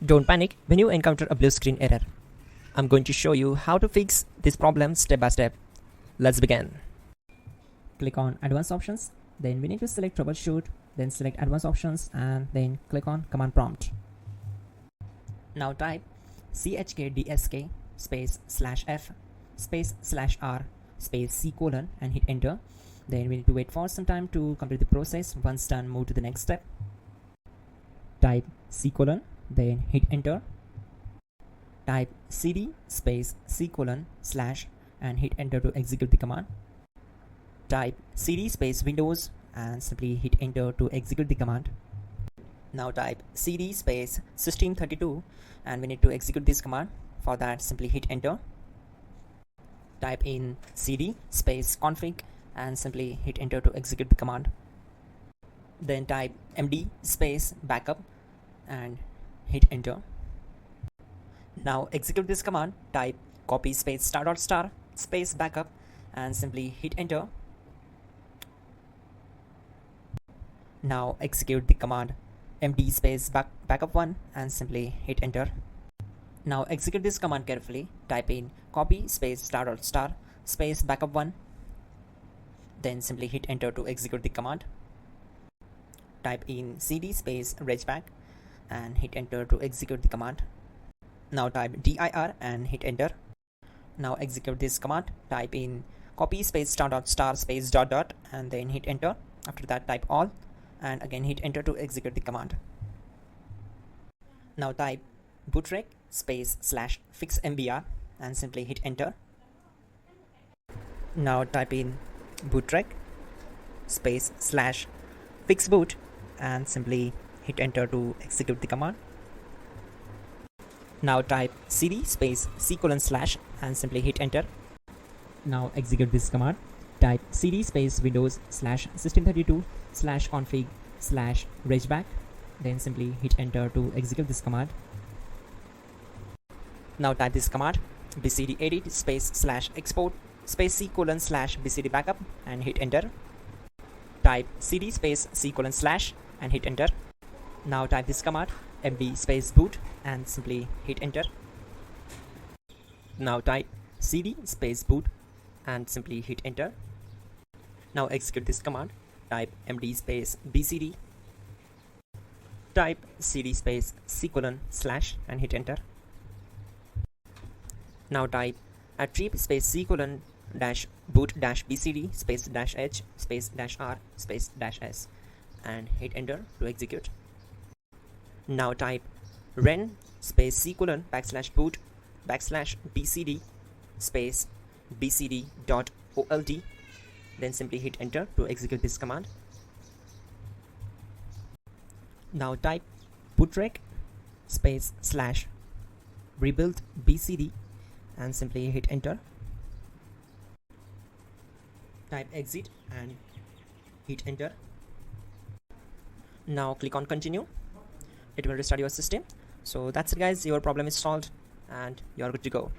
Don't panic when you encounter a blue screen error. I'm going to show you how to fix this problem step by step. Let's begin. Click on Advanced Options, then we need to select Troubleshoot, then select Advanced Options and then click on Command Prompt. Now type chkdsk space /f space /r space c colon and hit enter. Then we need to wait for some time to complete the process. Once done, move to the next step. Type c colon, then hit enter. Type cd space c colon / and hit enter to execute the command. Type cd space Windows and simply hit enter to execute the command. Now type cd space system32 and we need to execute this command. For that, simply hit enter. Type in cd space config and simply hit enter to execute the command. Then type md space backup and hit enter. Now execute this command. Type copy space *** space backup and simply hit enter. Now execute the command md space backup1 and simply hit enter. Now execute this command carefully. Type in copy space ** space backup1, then simply hit enter to execute the command. Type in cd space regback and hit enter to execute the command. Now type dir and hit enter. Now execute this command. Type in copy space ** space ... and then hit enter. After that, type all and again hit enter to execute the command. Now type bootrec space /fixmbr and simply hit enter. Now type in bootrec space /fixboot and simply hit enter to execute the command. Now type cd space c colon / and simply hit enter. Now execute this command. Type cd space Windows /system32 /config /regback, then simply hit enter to execute this command. Now type this command bcd edit space /export space c colon /bcd backup and hit enter. Type cd space c colon / and hit enter. Now type this command md space boot and simply hit enter. Now type cd space boot and simply hit enter. Now execute this command. Type md space bcd. Type cd space c colon / and hit enter. Now type attrib space c colon -boot -bcd space -h space -r space -s and hit enter to execute. Now type ren space c colon /boot /bcd space bcd.old, then simply hit enter to execute this command. Now type bootrec space /rebuild bcd and simply hit enter. Type exit and hit enter. Now click on continue. It will restart your system. So that's it guys, your problem is solved and you are good to go.